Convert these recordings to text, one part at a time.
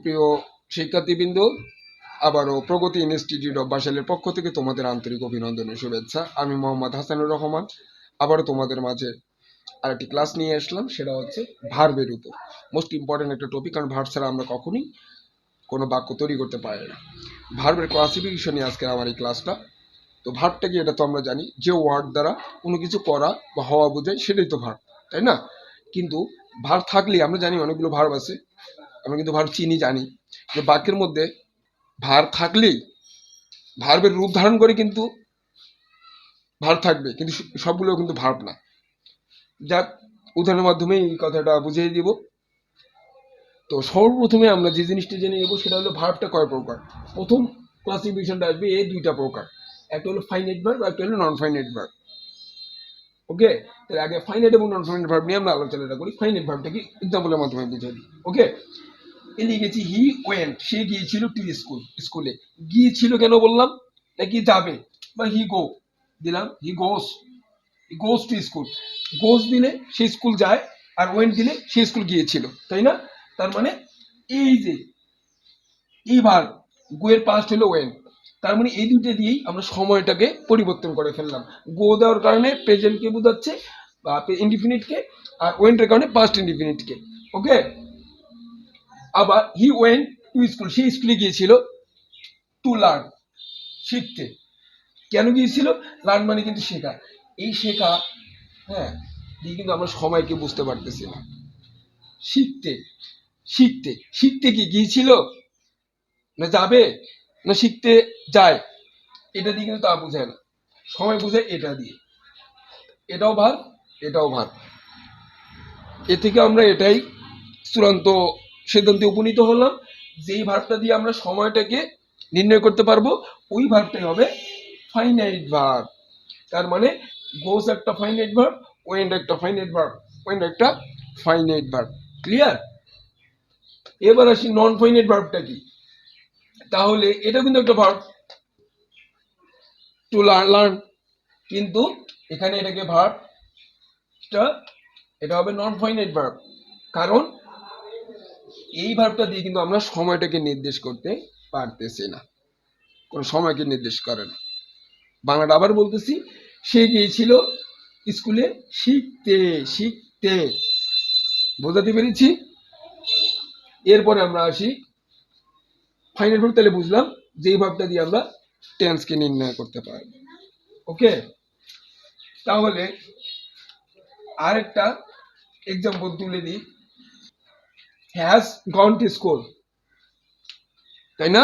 সুপ্রিয় শিক্ষার্থীবৃন্দ, আবারও প্রগতি ইনস্টিটিউট অফ বাসাইলের পক্ষ থেকে তোমাদের আন্তরিক অভিনন্দন ও শুভেচ্ছা। আমি মোহাম্মদ হাসানুর রহমান আবারও তোমাদের মাঝে আরেকটি ক্লাস নিয়ে আসলাম। সেটা হচ্ছে ভার্বের উপর। মোস্ট ইম্পর্টেন্ট একটা টপিক, কারণ ভার্ব ছাড়া আমরা কখনোই কোনো বাক্য তৈরি করতে পারি না। ভার্বের ক্লাসিফিকেশনই আজকের আমার এই ক্লাসটা। তো ভার্বটা কি, এটা তো আমরা জানি, যে ওয়ার্ড দ্বারা কোনো কিছু করা বা হওয়া বোঝায় সেটাই তো ভার্ব, তাই না? কিন্তু ভার্ব থাকলে আমরা জানি অনেকগুলো ভার্ব আছে, আমরা কিন্তু ভার্ব চিনি, জানি যে বাক্যের মধ্যে ভার্ব থাকলেই ভার্বের রূপ ধারণ করে কিন্তু ভার্ব থাকবে, কিন্তু সবগুলো কিন্তু ভার্ব না। যাক, উদাহরণের মাধ্যমে এই কথাটা বুঝিয়ে দিব। তো সর্বপ্রথমে আমরা যে জিনিসটা জেনে নেব সেটা হলো ভার্বটা কয় প্রকার। প্রথম ক্লাসিফিকেশনটা আসবে এই দুইটা প্রকার, একটা হলো ফাইনাইট ভার্ব, একটা হলো নন ফাইনাইট ভার্ব। ওকে, তাহলে আগে ফাইনাইট এবং নন ফাইনাইট ভার্ব নিয়ে আমরা আলোচনাটা করি। ফাইনাইট ভার্বটা কি এক্সাম্পলের মাধ্যমে বুঝিয়ে দিই। ওকে, লিখেছি হি ওয়েন্ট, সে গিয়েছিল টু স্কুল। স্কুলে গিয়েছিল কেন বললাম, নাকি যাবে, বা হি গো দিলাম, হি গোস টু স্কুল। গোস দিলে সে স্কুল যায়, আর ওয়েন্ট দিলে সে স্কুল গিয়েছিল, তাই না? তার মানে এই যে এই ভার্ব, গো এর পাস্ট হলো ওয়েন্ট, তার মানে এই দুটো দিয়েই আমরা সময়টাকে পরিবর্তন করে ফেললাম। গো দেওয়ার কারণে প্রেজেন্টকে বোঝাচ্ছে বা ইনডিফিনিটকে, আর ওয়েন্টের কারণে পাস্ট ইনডিফিনিটকে। ওকে, আবার হি ওয়েন্ট টু স্কুল, সে স্কুলে গিয়েছিল টু লার্ন, শিখতে। কেন গিয়েছিল? লার্ন মানে কিন্তু শেখা। এই শেখা, হ্যাঁ, দিয়ে কিন্তু আমরা সময়কে বুঝতে পারতেছি না। শিখতে শিখতে শিখতে কি গিয়েছিল, না যাবে, না শিখতে যায়, এটা দিয়ে কিন্তু তা বোঝায় না। সময় বোঝায় এটা দিয়ে। এটাও ভার্ব, এটাও ভার্ব। এ থেকে আমরা এটাই চূড়ান্ত সিদ্ধান্তে উপনীত হলাম, যেই ভার্বটা দিয়ে আমরা সময়টাকে নির্ণয় করতে পারবো ওই ভার্বটাই হবে ফাইনাইট ভার্ব। তার মানে গোস একটা ফাইনাইট ভার্ব, ওয়েন্ট একটা ফাইনাইট ভার্ব, ওয়েন্ট একটা ফাইনাইট ভার্ব। ক্লিয়ার? এবার আসি নন ফাইনাইট ভার্বটা কি। তাহলে এটা কিন্তু একটা ভার্ব, টু লার্ন, কিন্তু এখানে এটাকে ভার্বটা, এটা হবে নন ফাইনাইট ভার্ব, কারণ এই ভার্বটা দিয়ে কিন্তু আমরা সময়টাকে নির্দেশ করতে পারতেছি না, কোন সময়কে নির্দেশ করে না। বাংলাটা আবার বলতেছি, সে গিয়েছিল স্কুলে শিখতে। শিখতে বোঝাতে পেরেছি? এরপরে আমরা আসি ফাইনাল ভার্ব। তাহলে বুঝলাম যে এই ভার্বটা দিয়ে আমরা টেন্সকে নির্ণয় করতে পারব। ওকে, তাহলে আরেকটা এক্সাম্পল তুলে দিই। হ্যাজ গন টু স্কুল, তাই না?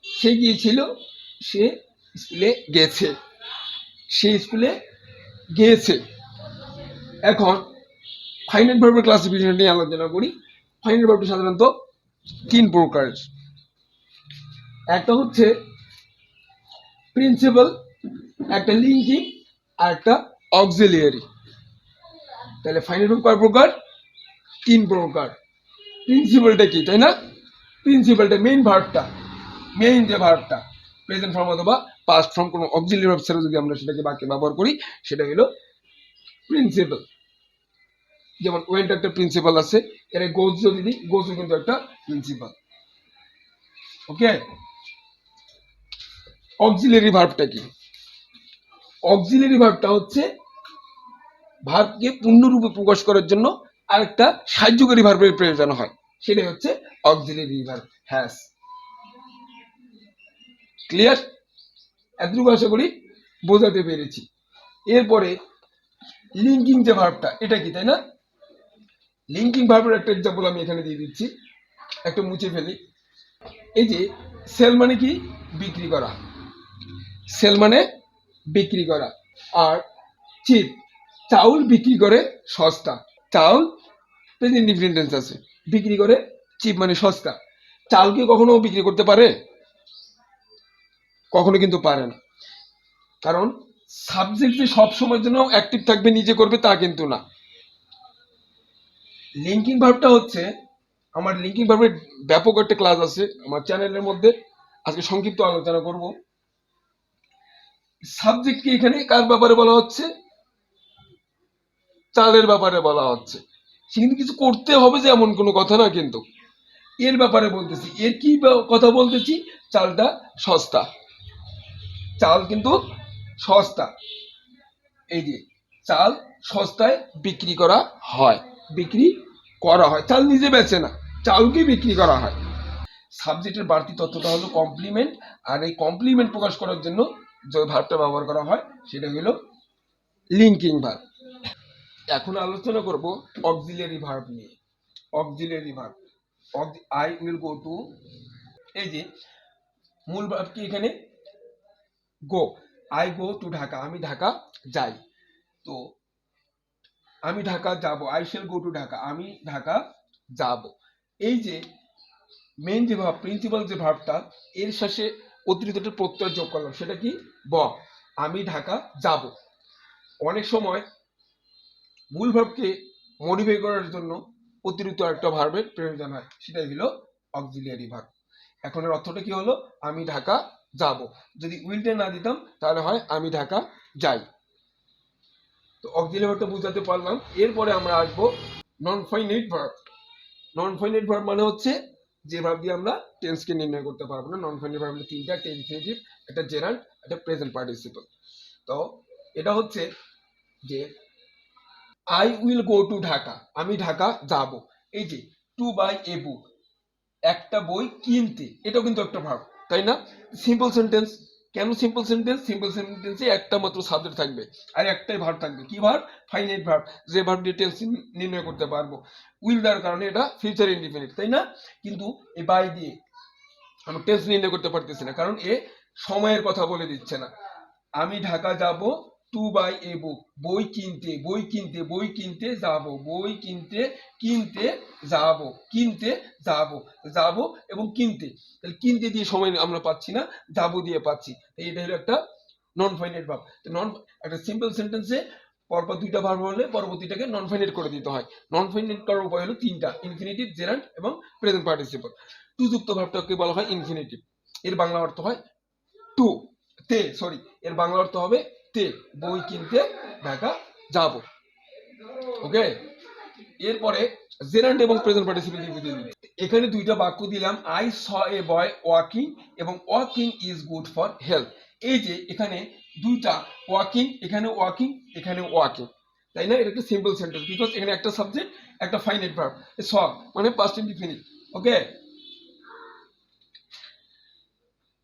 সে গিয়েছিল, সে স্কুলে গেছে, সে স্কুলে গিয়েছে। এখন ফাইনাইট ভার্বের ক্লাসিফিকেশন নিয়ে আলোচনা করি। ফাইনাইট ভার্বটা সাধারণত তিন প্রকার। একটা হচ্ছে প্রিন্সিপাল, একটা লিঙ্কিং, আর একটা অক্সিলিয়ারি। তাহলে ফাইনাইট ভার্ব কয় প্রকার? তিন প্রকার। প্রিন্সিপালটা কি, তাই না? প্রিন্সিপালটা মেইন ভার্বটা, মেইন যে ভার্বটা প্রেজেন্ট ফর্ম অথবা পাস্ট ফর্ম, কোনো অক্সিলিয়ারি ভার্ব ছাড়া যদি আমরা সেটাকে বাক্যে ব্যবহার করি সেটা হলো প্রিন্সিপাল। যেমন ওয়েন্ট একটা প্রিন্সিপাল আছে, এর গোজ যদি দিই, গোজও কিন্তু একটা প্রিন্সিপাল। ওকে, অক্সিলিয়ারি ভার্বটা কি? অক্সিলিয়ারি ভার্বটা হচ্ছে ভার্বকে পূর্ণরূপে প্রকাশ করার জন্য আরেকটা সাহায্যকারী ভার্বের প্রয়োজন হয়, সেটাই হচ্ছে অক্সিলিয়ারি ভার্ব, হ্যাজ। ক্লিয়ার? এতটুকু আশা করি বোঝাতে পেরেছি। এরপরে লিঙ্কিং যে ভার্বটা, এটা কি, তাই না? লিঙ্কিং ভার্বের একটা এক্সাম্পল আমি এখানে দিয়ে দিচ্ছি, একটা মুছে ফেলি। এই যে সেল মানে কি, বিক্রি করা, সেল মানে বিক্রি করা। আর চিপ, চাউল বিক্রি করে সস্তা। চাউল প্রেজেন্ট ডিফারেন্ট টেন্স আছে, বিক্রি করে চিপ মানে সস্তা। চাল কি কখনো বিক্রি করতে পারে? কখনো কিন্তু পারে না, কারণ সাবজেক্ট যে সবসময়ের জন্য অ্যাক্টিভ থাকবে, নিজে করবে, তা কিন্তু না। লিঙ্কিং ভার্বটা হচ্ছে, আমার লিঙ্কিং ভার্বের ব্যাপক একটা ক্লাস আছে আমার চ্যানেলের মধ্যে, আজকে সংক্ষিপ্ত আলোচনা করব। সাবজেক্টকে এখানে কার ব্যাপারে বলা হচ্ছে? চালের ব্যাপারে বলা হচ্ছে। সে কিন্তু কিছু করতে হবে যে এমন কোনো কথা না, কিন্তু এর ব্যাপারে বলতেছি। এর কি কথা বলতেছি? চালটা সস্তা, চাল কিন্তু সস্তা। এই যে চাল সস্তায় বিক্রি করা হয়, বিক্রি করা হয়, চাল নিজে বেচে না, চালকে বিক্রি করা হয়। সাবজেক্টের বাড়তি তথ্যটা হলো কমপ্লিমেন্ট, আর এই কমপ্লিমেন্ট প্রকাশ করার জন্য যে ভার্বটা ব্যবহার করা হয় সেটা হলো লিঙ্কিং ভার্ব। এখন আলোচনা করব অক্সিলিয়ারি ভার্ব নিয়ে। Auxiliary verb, I will go to, এই যে মূল ভার্ব কি এখানে? গো। আই গো টু ঢাকা, আমি ঢাকা যাই। তো আমি ঢাকা যাব, I shall go to Dhaka, আমি ঢাকা যাব। এই যে মেইন যে ভার্ব, প্রিন্সিপাল যে ভার্বটা, এর শেষে অতিরিক্ত প্রত্যয় যোগ করলাম, সেটা কি? ব। আমি ঢাকা যাব। অনেক সময় মূল ভার্বকে মডিফাই করার জন্য অতিরিক্ত একটা ভার্বের প্রয়োজন হয়, সেটাই হলো অক্সিলিয়ারি ভার্ব। এখন এর অর্থটা কি হলো? আমি ঢাকা যাব। যদি উইলটা না দিতাম তাহলে হয় আমি ঢাকা যাই। তো অক্সিলিয়ারি ভার্বটা বুঝাতে পারলাম। এরপরে আমরা আসবো non finite verb. Non finite verb মানে হচ্ছে যে ভার্ব দিয়ে আমরা টেন্সকে নির্ণয় করতে পারবো না। নন ফাইনাইট ভার্ব তিনটা, একটা ইনফিনিটিভ, একটা জেরান্ড, একটা প্রেজেন্ট পার্টিসিপল। তো এটা হচ্ছে যে I will go to Dhaka, আমি ঢাকা যাব। এই যে টু বাই এ বুক, একটা বই কিনতে, এটাও কিন্তু একটা ভার্ব, তাই না? Simple sentence. কেন সিম্পল সেন্টেন্স? সিম্পল সেন্টেন্সে একটা মাত্র সাবজেক্ট থাকবে আর একটাই ভার্ব থাকবে। কি ভার্ব? ফাইনাইট ভার্ব, যে ভার্ব দিয়ে টেন্স নির্ণয় করতে পারবো। উইল দেওয়ার কারণে এটা ফিউচার ইনডিফিনিট, তাই না? কিন্তু এই বাই দিয়ে আমরা টেন্স নির্ণয় করতে পারতেছি না, কারণ এ সময়ের কথা বলে দিচ্ছে না। আমি ঢাকা যাব টু বাই এ বুক, বই কিনতে, বই কিনতে, বই কিনতে যাব, বই কিনতে, কিনতে যাব, কিনতে যাব, যাব এবং কিনতে, তাহলে কিনতে দিয়ে সময় আমরা পাচ্ছি না, যাব দিয়ে পাচ্ছি। এটা হলো একটা নন ফাইনাইট ভার্ব। নন একটা সিম্পল সেন্টেন্সে পরপর দুইটা ভার্ব হলে পরবর্তীটাকে নন ফাইনাইট করে দিতে হয়। নন ফাইনাইট করার উপায় হলো তিনটা: ইনফিনিটিভ, জেরান্ড এবং প্রেজেন্ট পার্টিসিপল। টু যুক্ত ভার্বটাকে বলা হয় ইনফিনিটিভ, এর বাংলা অর্থ হয় টু, তে, সরি, এর বাংলা অর্থ হবে তে, বই কিনতে ঢাকা যাব। ওকে, এরপরে জেরান্ড এবং প্রেজেন্ট পার্টিসিপল দিয়ে বুঝিয়ে দিই। এখানে দুইটা বাক্য দিলাম, I saw a boy walking এবং walking is good for health. এই যে এখানে দুইটা ওয়াকিং, এখানে ওয়াকিং, এখানে ওয়াকিং, তাই না? এটা একটা সিম্পল সেন্টেন্স, বিকজ এখানে একটা সাবজেক্ট, একটা ফাইনাইট ভার্ব, স মানে পাস্ট ইনডিফিনিট। ওকে,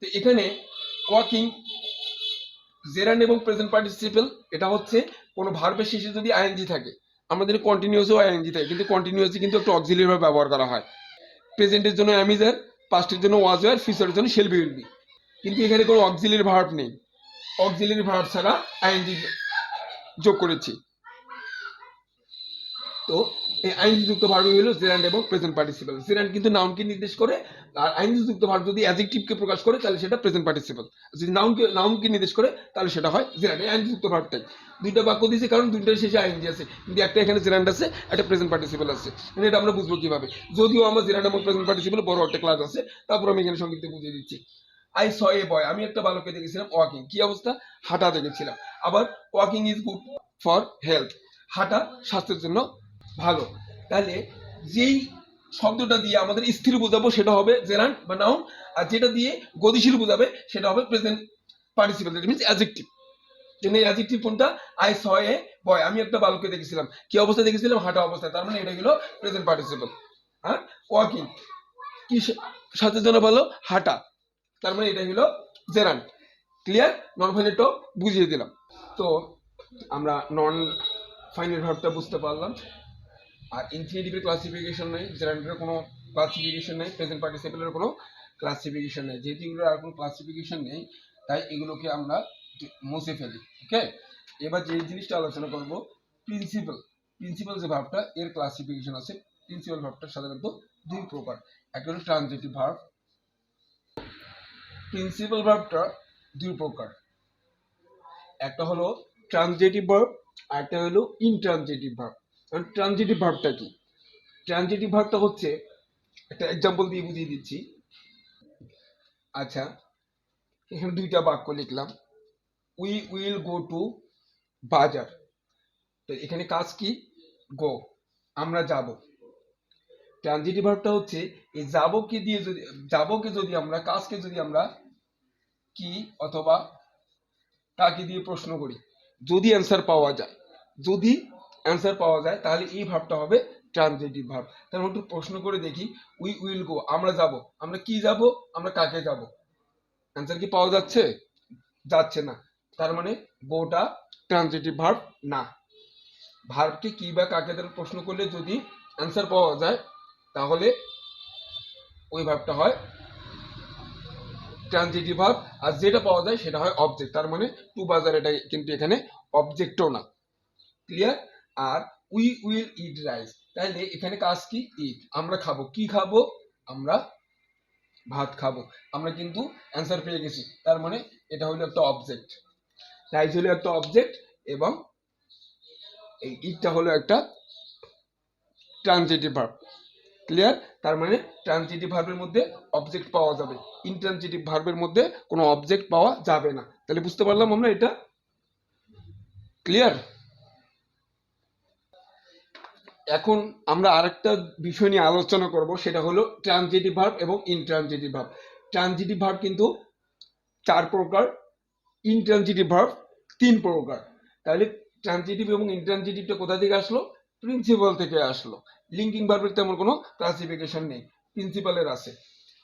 তো এখানে ওয়াকিং, জেরান্ড এবং প্রেজেন্ট পার্টিসিপল, এটা হচ্ছে কোনো ভার্বের শেষে যদি আইএনজি থাকে, আমাদের কন্টিনিউয়াসও আইএনজি থাকে, কিন্তু কন্টিনিউয়াসলি কিন্তু একটা অক্সিলিয়ারি ভার্ব ব্যবহার করা হয়। প্রেজেন্টের জন্য অ্যামিজার, পাস্টের জন্য ওয়াজ ওয়ার, ফিউচারের জন্য শেল বি উইল বি। কিন্তু এখানে কোনো অক্সিলিয়ারি ভার্ব নেই, অক্সিলিয়ারি ভার্ব ছাড়া আইএনজি যোগ করেছি। তো এই আইনজি যুক্ত ভার্ব হলো জেরান্ড এবং প্রেজেন্ট পার্টিসিপল। জেরান্ড কিন্তু নাউনকে নির্দেশ করে, আর আইনজি যুক্ত ভার্ব যদি অ্যাডজেক্টিভকে প্রকাশ করে তাহলে সেটা প্রেজেন্ট পার্টিসিপল। যদি নাউনকে নির্দেশ করে তাহলে সেটা হয় জেরান্ড। এই আইনজি যুক্ত ভার্বটাই দুইটা বাক্য দিয়েছে, কারণ দুইটার শেষে আইনজি আছে, কিন্তু একটা এখানে জেরান্ড আছে, একটা প্রেজেন্ট পার্টিসিপল আছে। মানে এটা আমরা বুঝবো কিভাবে? যদিও আমার জেরান্ড এবং প্রেজেন্ট পার্টিসিপল বড় একটা ক্লাস আছে, তারপর আমি এখানে সংক্ষিপ্ত বুঝিয়ে দিচ্ছি। আই স এ বয়, আমি একটা বালককে দেখেছিলাম ওয়াকিং, কি অবস্থা? হাঁটা দেখেছিলাম। আবার walking is good for health, হাঁটা স্বাস্থ্যের জন্য ভালো। তাহলে যেই শব্দটা দিয়ে আমাদের স্থির বোঝাবো সেটা হবে জেরান্ড বা নাউন, আর যেটা দিয়ে গতিশীল বোঝাবে সেটা হবে present participle, that means adjective. জন্য অ্যাডজেক্টিভ কোনটা? আই স এ বয়, আমি একটা বালককে দেখেছিলাম, কি অবস্থায় দেখেছিলাম? হাঁটা অবস্থায়, তার মানে এটা হলো প্রেজেন্ট পার্টিসিপল। আর ওয়াকিং কি সাথে জন্য ভালো? হাঁটা, তার মানে এটা হলো জেরান্ড। ক্লিয়ার? নন ফাইনাইটও বুঝিয়ে দিলাম। তো আমরা নন ফাইনাইট ভার্বটা বুঝতে পারলাম। আর ইনফিনিটিভের ক্লাসিফিকেশন নেই, জেরান্ডের কোনো ক্লাসিফিকেশন নেই, প্রেজেন্ট পার্টিসিপলের কোনো ক্লাসিফিকেশন নেই। যেহেতু এগুলোর আর কোনো ক্লাসিফিকেশন নেই, তাই এগুলোকে আমরা মুছে ফেলি। ওকে, এবার যে জিনিসটা আলোচনা করব, প্রিন্সিপাল। প্রিন্সিপাল যে ভার্বটা, এর ক্লাসিফিকেশন আছে। প্রিন্সিপাল ভার্বটা সাধারণত দুই প্রকার, একটা হলো ট্রানজিটিভ ভার্ব। প্রিন্সিপাল ভার্বটা দুই প্রকার, একটা হলো ট্রানজিটিভ ভার্ব আর একটা হলো ইনট্রানজিটিভ ভার্ব। ট্রানজিটিভ ভার্বটা কি? ট্রানজিটিভ ভার্বটা হচ্ছে, একটা এক্সাম্পল দিয়ে বুঝিয়ে দিচ্ছি। আচ্ছা, এখানে দুইটা বাক্য লিখলাম, উই উইল গো টু বাজার। তো এখানে কাজ কি? গো, আমরা যাব। ট্রানজিটিভ ভার্বটা হচ্ছে এই যাবকে যদি আমরা কাজকে যদি আমরা কি অথবা কাকে দিয়ে প্রশ্ন করি, যদি অ্যান্সার পাওয়া যায় তাহলে এই ভার্বটা হবে ট্রানজিটিভ ভার্ব। তাহলে একটু প্রশ্ন করে দেখি, উই উইল গো, আমরা যাব, আমরা কি যাব, আমরা কাকে যাব, অ্যান্সার কি পাওয়া যাচ্ছে? যাচ্ছে না। তার মানে গোটা ট্রানজিটিভ ভার্ব না। ভার্বকে কি বা কাকে দ্বারা প্রশ্ন করলে যদি অ্যান্সার পাওয়া যায় তাহলে ওই ভার্বটা হয় ট্রানজিটিভ ভার্ব, আর যেটা পাওয়া যায় সেটা হয় অবজেক্ট। তার মানে টু বাজার এটা কিন্তু এখানে অবজেক্টও না। ক্লিয়ার? আর উই উইল ইট রাইস, তাহলে এখানে কাজ কি? ইট, আমরা খাবো। কি খাবো? আমরা ভাত খাবো। আমরা কিন্তু অ্যান্সার পেয়ে গেছি, তার মানে এটা হলো একটা অবজেক্ট। রাইস হলো একটা অবজেক্ট এবং এই ইটটা হলো একটা ট্রানজিটিভ ভার্ব। ক্লিয়ার? তার মানে ট্রানজিটিভ ভার্বের মধ্যে অবজেক্ট পাওয়া যাবে, ইনট্রানজিটিভ ভার্বের মধ্যে কোনো অবজেক্ট পাওয়া যাবে না। তাহলে বুঝতে পারলাম আমরা এটা? ক্লিয়ার? এখন আমরা আরেকটা বিষয় নিয়ে আলোচনা করব, সেটা হলো ট্রানজিটিভ ভার্ব এবং ইনট্রানজিটিভ ভার্ব। ট্রানজিটিভ ভার্ব কিন্তু 4 প্রকার, ইনট্রানজিটিভ ভার্ব 3 প্রকার। তাহলে ট্রানজিটিভ এবং ইনট্রানজিটিভটা কোথা থেকে আসলো? প্রিন্সিপাল থেকে আসলো। লিঙ্কিং ভার্বের তেমন কোনো ক্লাসিফিকেশন নেই, প্রিন্সিপালের আছে।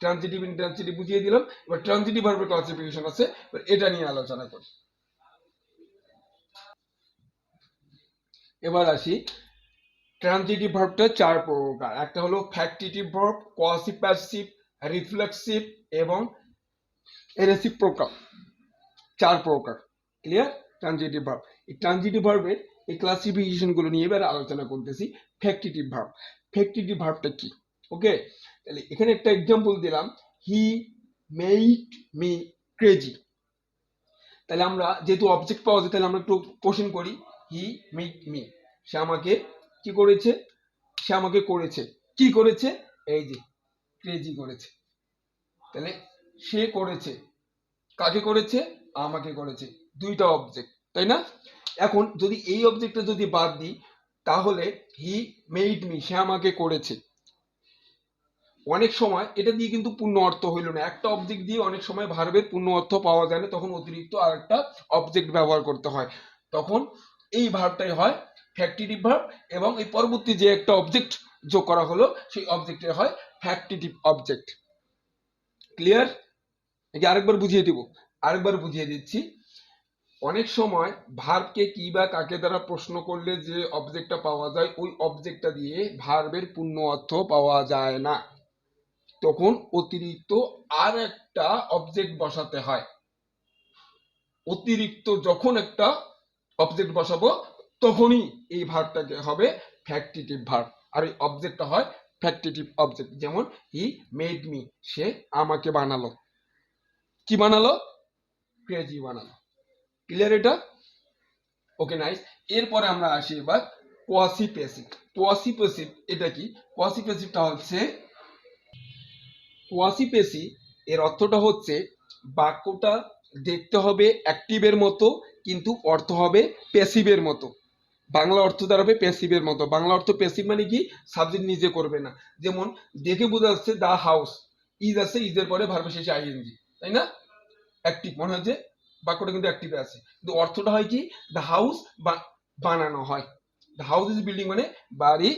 ট্রানজিটিভ ইনট্রানজিটিভ বুঝিয়ে দিলাম, এবার ট্রানজিটিভ ভার্বের ক্লাসিফিকেশন আছে, এবার এটা নিয়ে আলোচনা করি। এবার আসি, ট্রানজিটিভ ভার্বটা 4 প্রকার। একটা হলো factitive verb, quasi passive, reflexive এবং রেসিপ্রোকাল। 4 প্রকার। ক্লিয়ার? Transitive verb. এই ট্রানজিটিভ ভার্বের এই ক্লাসিফিকেশন গুলো নিয়ে এবার আলোচনা করতেছি। ফ্যাক্টিটিভ ভার্ব, ফ্যাক্টিটিভ ভার্বটা কি? ওকে, তাহলে এখানে একটা এক্সাম্পল দিলাম, হি মেড মি ক্রেজি। তাহলে আমরা যেহেতু অবজেক্ট পাওয়া যায়, তাহলে আমরা একটু কোশ্চেন করি। হি মেড মি, সে আমাকে কি করেছে? সে আমাকে করেছে। কি করেছে? এই যে ক্রেজি করেছে। তাহলে সে করেছে, কাকে করেছে? আমাকে করেছে। দুইটা অবজেক্ট, তাই না? এখন যদি এই অবজেক্টটা যদি বাদ দিই তাহলে হি মেড মি, সে আমাকে করেছে। অনেক সময় এটা দিয়ে কিন্তু পূর্ণ অর্থ হইল না। একটা অবজেক্ট দিয়ে অনেক সময় ভার্বের পূর্ণ অর্থ পাওয়া যায় না, তখন অতিরিক্ত আরেকটা অবজেক্ট ব্যবহার করতে হয়। তখন এই ভার্বটাই হয় ফ্যাক্টিটিভ ভার্ব, এবং এই পরবর্তী যে একটা অবজেক্ট যোগ করা হলো সেই অবজেক্টের হয় ফ্যাক্টিটিভ অবজেক্ট। ক্লিয়ার? নাকি আরেকবার বুঝিয়ে দিব? আরেকবার বুঝিয়ে দিচ্ছি। অনেক সময় ভার্বকে কি বা কাকে দ্বারা প্রশ্ন করলে যে অবজেক্টটা পাওয়া যায়, ওই অবজেক্টটা দিয়ে ভার্বের পূর্ণ অর্থ পাওয়া যায় না, তখন অতিরিক্ত আর একটা অবজেক্ট বসাতে হয়। অতিরিক্ত যখন একটা অবজেক্ট বসাবো তখনই এই ভার্বটাকে হবে ফ্যাক্টিটিভ ভার্ব, আর এই অবজেক্টটা হয় ফ্যাক্টিটিভ অবজেক্ট। যেমন হি মেড মি, সে আমাকে বানালো। কি বানালো? ক্রেজি বানালো। ক্লিয়ার এটা? ওকে, নাইস। এরপরে আমরা আসি এবার কোয়াসি প্যাসিভ। কোয়াসি প্যাসিভ এটা কি? কোয়াসি প্যাসিভটা হচ্ছে, কোয়াসি প্যাসিভ এর অর্থটা হচ্ছে বাক্যটা দেখতে হবে অ্যাক্টিভের মতো কিন্তু অর্থ হবে প্যাসিভের মতো। বাংলা অর্থ দাঁড়াবে প্যাসিভের মতো। বাংলা অর্থ প্যাসিভ মানে কি? সাবজেক্ট নিজে করবে না। যেমন দেখে বোঝা যাচ্ছে দা হাউস, ইজ আছে, ইজের পরে ভার্বের শেষে আইএনজি, তাই না? অ্যাক্টিভ মনে হয় যে বাক্যটা কিন্তু অ্যাক্টিভে আছে, কিন্তু অর্থটা হয় কি? দ্য হাউস বানানো হয়। দ্য হাউস ইজ বিল্ডিং মানে বাড়ি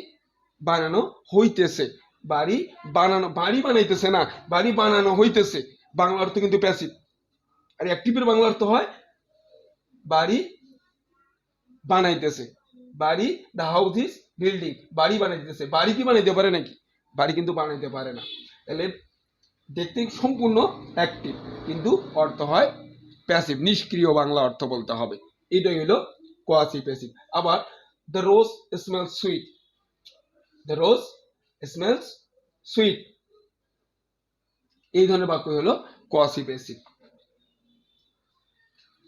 বানানো হইতেছে। বাড়ি বানানো, বাড়ি বানাইতেছে না, বাড়ি বানানো হইতেছে। বাংলা অর্থ কিন্তু প্যাসিভ। আর অ্যাক্টিভের বাংলা অর্থ হয় বাড়ি বানাইতেছে। বাড়ি, দ্য হাউস ইজ বিল্ডিং, বাড়ি বানাইতেছে। বাড়ি কি বানাইতে পারে নাকি? বাড়ি কিন্তু বানাইতে পারে না। তাহলে দেখতে সম্পূর্ণ অ্যাক্টিভ কিন্তু অর্থ হয় প্যাসিভ, নিষ্ক্রিয় বাংলা অর্থ বলতে হবে। এটাই হলো কোয়াসি প্যাসিভ। আবার the rose smells sweet, the rose smells sweet, এই ধরনের বাক্য হলো কোয়াসি প্যাসিভ।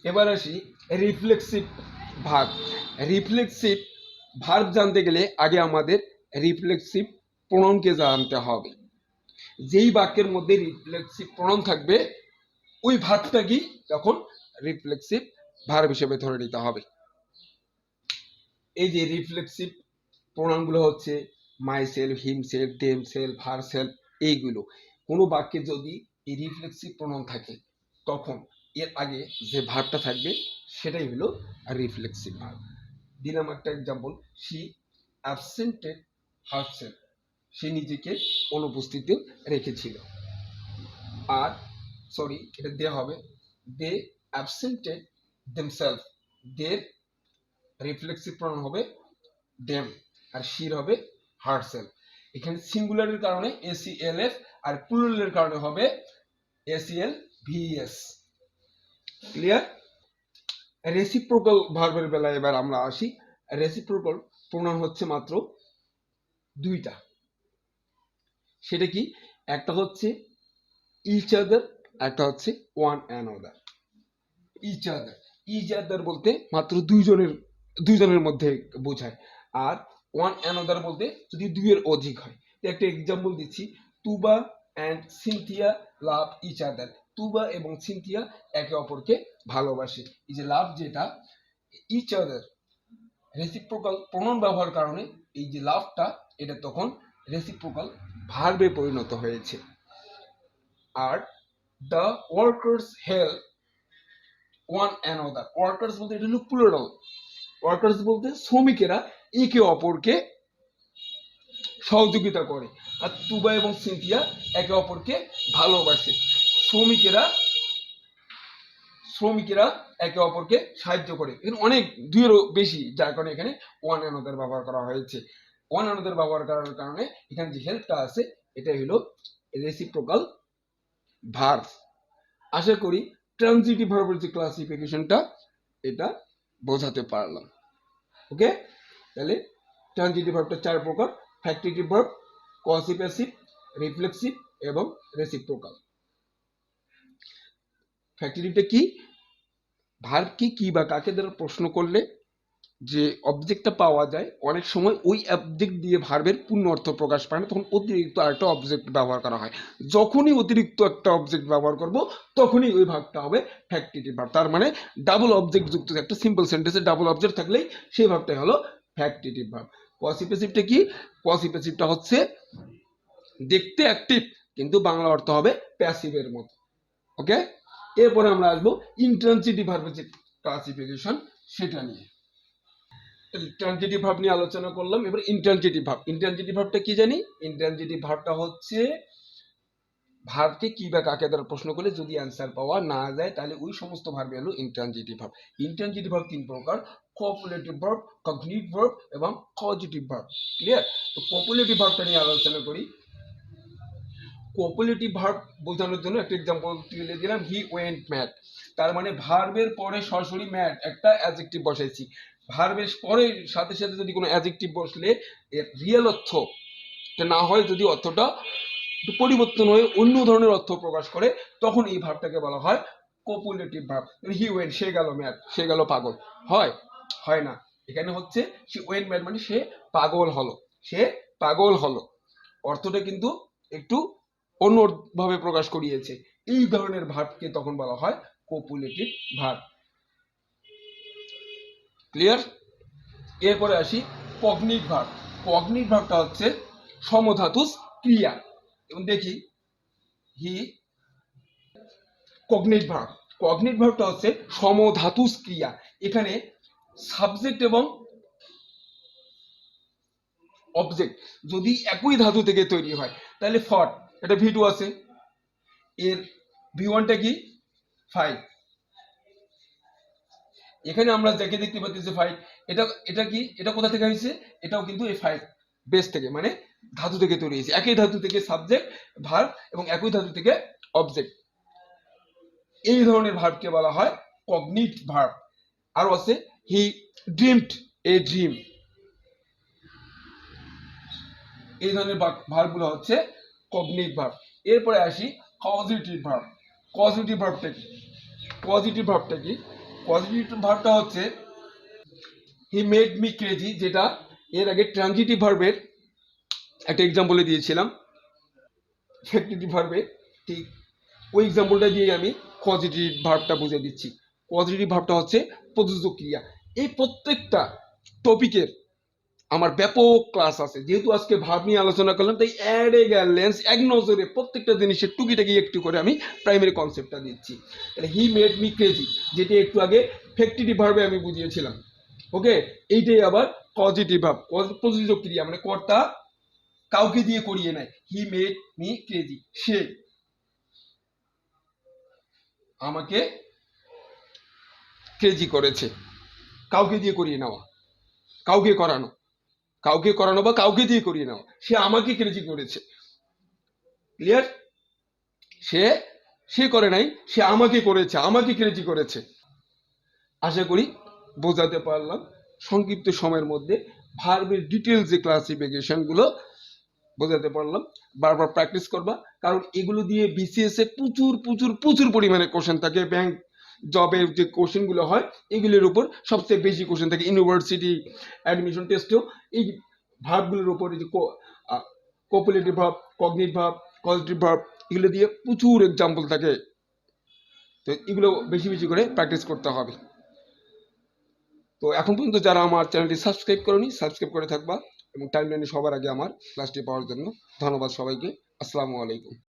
এবার আসি রিফ্লেক্সিভ ভার্ব। রিফ্লেক্সিভ ভার্ব জানতে গেলে আগে আমাদের রিফ্লেক্সিভ প্রণয়নকে জানতে হবে। যেই বাক্যের মধ্যে রিফ্লেক্সিভ প্রণয়ন থাকবে ওই ভার্বটা কি তখন রিফ্লেক্সিভ ভার্ব হিসেবে ধরে নিতে হবে। এই যে রিফ্লেক্সিভ প্রণয়নগুলো হচ্ছে my self, him self, them self, her self, এইগুলো। কোনো বাক্যে যদি এই রিফ্লেক্সিভ প্রোনাউন থাকে তখন এর আগে যে ভার্বটা থাকবে সেটাই হলো রিফ্লেক্সিভ ভার্ব। দিলাম একটা এক্সাম্পল, শি অ্যাবসেন্টেড হারসেলফ, সে নিজেকে অনুপস্থিত রেখেছিল। আর সরি, এটা দেয়া হবে দে অ্যাবসেন্টেড দেমসেলফ, দের রিফ্লেক্সিভ প্রোনাউন হবে দেম, আর শির হবে হারসেলফ। এখানে সিঙ্গুলারের কারণে এসিএলএফ, আর প্লুরালের কারণে হবে এসিএল ভিএস। ক্লিয়ার? রেসিপ্রোকাল ভার্বের বেলায় এবার আমরা আসি। রেসিপ্রোকাল প্রোনাউন হচ্ছে মাত্র দুইটা। সেটা কি? একটা হচ্ছে ইচ আদার, একটা হচ্ছে one another. Each other, each other বলতে মাত্র দুইজনের মধ্যে বোঝায়, আর ওয়ান অ্যানাদার বলতে যদি দুইয়ের অধিক হয়। একটা এক্সাম্পল দিচ্ছি, Tuba and Cynthia love each other. Tuba এবং সিনথিয়া একে অপরকে ভালোবাসে। এই যে লাভ, যেটা ইচ আদার রেসিপ্রোকাল প্রোনাউন ব্যবহার কারণে এই যে লাভটা, এটা তখন রেসিপ্রোকাল ভার্বে পরিণত হয়েছে। Are the workers help one another, workers বলতে এটা হলো প্লুরাল। ওয়ার্কার্স বলতে শ্রমিকেরা একে অপরকে সহযোগিতা করে, আর তুবা এবং সিনথিয়া একে অপরকে ভালোবাসে। শ্রমিকেরা একে অপরকে সাহায্য করে। এখানে অনেক দুইয়েরও বেশি, যার কারণে এখানে ওয়ান অ্যানাদার ব্যবহার করা হয়েছে। ওয়ান অ্যানাদার ব্যবহার করার কারণে এখানে যে হেল্পটা আছে এটাই হলো রেসিপ্রোকাল ভার্ব। আশা করি ট্রানজিটিভ ভার্বের যে ক্লাসিফিকেশনটা এটা বোঝাতে পারলাম। ওকে, তাহলে ট্রানজিটিভ ভার্বটা চার প্রকার: ফ্যাক্টিটিভ ভার্ব, কসিভ প্যাসিভ, রিফ্লেক্সিভ এবং রেসিপ্রোকাল। ফ্যাক্টিটিভটা কি? ভার্বকে কি বা কাকে দ্বারা প্রশ্ন করলে যে অবজেক্টটা পাওয়া যায়, অনেক সময় ওই অবজেক্ট দিয়ে ভার্বের পূর্ণ অর্থ প্রকাশ পায় না, তখন অতিরিক্ত আরেকটা অবজেক্ট ব্যবহার করা হয়। যখনই অতিরিক্ত একটা অবজেক্ট ব্যবহার করব তখনই ওই ভার্বটা হবে ফ্যাক্টিটিভ ভার্ব। তার মানে ডাবল অবজেক্ট যুক্ত একটা সিম্পল সেন্টেন্সে ডাবল অবজেক্ট থাকলেই সেই ভার্বটাই হলো ফ্যাক্টিটিভ ভার্ব। পসিভ প্যাসিভটা কি? পসিভ প্যাসিভটা হচ্ছে দেখতে অ্যাক্টিভ কিন্তু বাংলা অর্থ হবে প্যাসিভের মতো। ওকে, এরপরে আমরা আসবো ইন্ট্রানজিটিভ ভার্বের যে ক্লাসিফিকেশন সেটা নিয়ে। ট্রানজিটিভ ভার্ব নিয়ে আলোচনা করলাম, এবার ইন্ট্রানজিটিভ ভার্ব। ইন্ট্রানজিটিভ ভার্বটা কি জানি? ইন্ট্রানজিটিভ ভার্বটা হচ্ছে ভার্বকে কি বা কাকে দ্বারা প্রশ্ন করলে যদি অ্যান্সার পাওয়া না যায় তাহলে ওই সমস্ত ভার্বই হলো ইন্ট্রানজিটিভ ভার্ব। ইন্ট্রানজিটিভ ভার্ব তিন প্রকার: কপুলেটিভ ভার্ব, কগনিটিভ ভার্ব এবং কজিটিভ ভার্ব। ক্লিয়ার? তো কপুলেটিভ ভার্বটা নিয়ে আলোচনা করি। কপুলেটিভ ভার্ব বোঝানোর জন্য একটা এক্সাম্পল তুলে দিলাম, হি ওয়েন্ট ম্যাড। তার মানে ভার্বের পরে সরাসরি ম্যাড একটা অ্যাডজেক্টিভ বসাইছি। ভার্বের পরে সাথে সাথে যদি কোনো অ্যাডজেক্টিভ বসলে এর রিয়েল অর্থ না হয়, যদি অর্থটা পরিবর্তন হয়ে অন্য ধরনের অর্থ প্রকাশ করে, তখন এই ভার্বটাকে বলা হয় কপুলেটিভ ভার্ব। হি ওয়েন্ট, সে গেল ম্যাড, সে গেল পাগল। হয়? হয় না। এখানে হচ্ছে সে ওয়েন্ট ম্যাড মানে সে পাগল হলো, সে পাগল হলো। অর্থটা কিন্তু একটু অন্যভাবে প্রকাশ করিয়েছে। এই ধরনের ভার্বকে তখন বলা হয় কপুলেটিভ ভার্ব। ক্লিয়ার? এরপরে আসি কগনিট ভার্ব। কগনিট ভার্বটা হচ্ছে সমধাতুস ক্রিয়া। এবং দেখি হি কগনিট ভার্ব। কগনিট ভার্বটা হচ্ছে সমধাতুস ক্রিয়া। এখানে সাবজেক্ট এবং অবজেক্ট যদি একই ধাতু থেকে তৈরি হয় তাহলে ফট, এটা ভি2 আছে, এর ভি1টা কি? 5। এখানে আমরা যাকে দেখতে পাচ্ছি যে 5, এটা কি? এটা কোথা থেকে হয়েছে? এটাও কিন্তু এই 5 বেস থেকে, মানে ধাতু থেকে তৈরি হয়েছে। একই ধাতু থেকে সাবজেক্ট, ভার্ব এবং একই ধাতু থেকে অবজেক্ট। এই ধরনের ভার্বকে বলা হয় কগনিট ভার্ব। আর আছে হি ড্রিমড এ ড্রিম। এই ধরনের ভার্বগুলো হচ্ছে কগনিট ভার্ব। এরপরে আসি কজিটিভ ভার্ব। পজিটিভ ভার্বটা কি? পজিটিভ ভার্বটা কি? পজিটিভ ভার্বটা হচ্ছে হি মেড মি ক্রেজি, যেটা এর আগে ট্রানজিটিভ ভার্বের একটা এক্সাম্পলে দিয়েছিলাম ফ্যাক্টিটিভ ভার্বে। ঠিক ওই এক্সাম্পলটা দিয়ে আমি পজিটিভ ভার্বটা বুঝিয়ে দিচ্ছি। পজিটিভ ভার্বটা হচ্ছে প্রযোজক ক্রিয়া। এই প্রত্যেকটা টপিকের আমার ব্যাপক ক্লাস আছে, যেহেতু আজকে ভাব নিয়ে আলোচনা করলাম তাই অ্যাড এ গ্যালেন্স এক নজরে প্রত্যেকটা জিনিসের টুকিটাকি একটু করে আমি প্রাইমারি কনসেপ্টটা দিচ্ছি। তাহলে হি মেড মি ক্রেজি, যেটি একটু আগে ফ্যাক্টিটিভ ভার্বে আমি বুঝিয়েছিলাম। ওকে, এইটাই আবার পজিটিভ ভার্ব, প্রযোজক ক্রিয়া, মানে কর্তা কাউকে দিয়ে করিয়ে নেয়। হি মেড মি ক্রেজি, সে আমাকে ক্রেজি করেছে। কাউকে দিয়ে করিয়ে নেওয়া, কাউকে করানো, কাউকে করানো বা কাউকে দিয়ে করিয়ে নেওয়া, সে আমাকে ক্রেজি করেছে। ক্লিয়ার? সে সে করে নাই, সে আমাকে করেছে, আমাকে ক্রেজি করেছে। আশা করি বোঝাতে পারলাম। সংক্ষিপ্ত সময়ের মধ্যে ভার্বের ডিটেলস যে ক্লাসিফিকেশন গুলো বোঝাতে পারলাম। বারবার প্র্যাকটিস করবা, কারণ এগুলো দিয়ে বিসিএস এ প্রচুর প্রচুর প্রচুর পরিমাণে কোশ্চেন থাকে। ব্যাংক জবের যে কোশ্চেন গুলো হয় এগুলোর উপর সবচেয়ে বেশি কোশ্চেন থাকে। ইউনিভার্সিটি অ্যাডমিশন টেস্টেও এই ভার্বগুলোর উপর, যে copulative verb, cognitive verb, causative verb, এগুলো দিয়ে প্রচুর এক্সাম্পল থাকে। তো এগুলো বেশি বেশি করে প্র্যাকটিস করতে হবে। তো এখন পর্যন্ত যারা আমার চ্যানেলটি সাবস্ক্রাইব করনি, সাবস্ক্রাইব করে থাকবা এবং টাইমলাইনে সবার আগে আমার ক্লাসটি পাওয়ার জন্য। ধন্যবাদ সবাইকে। আসসালামু আলাইকুম।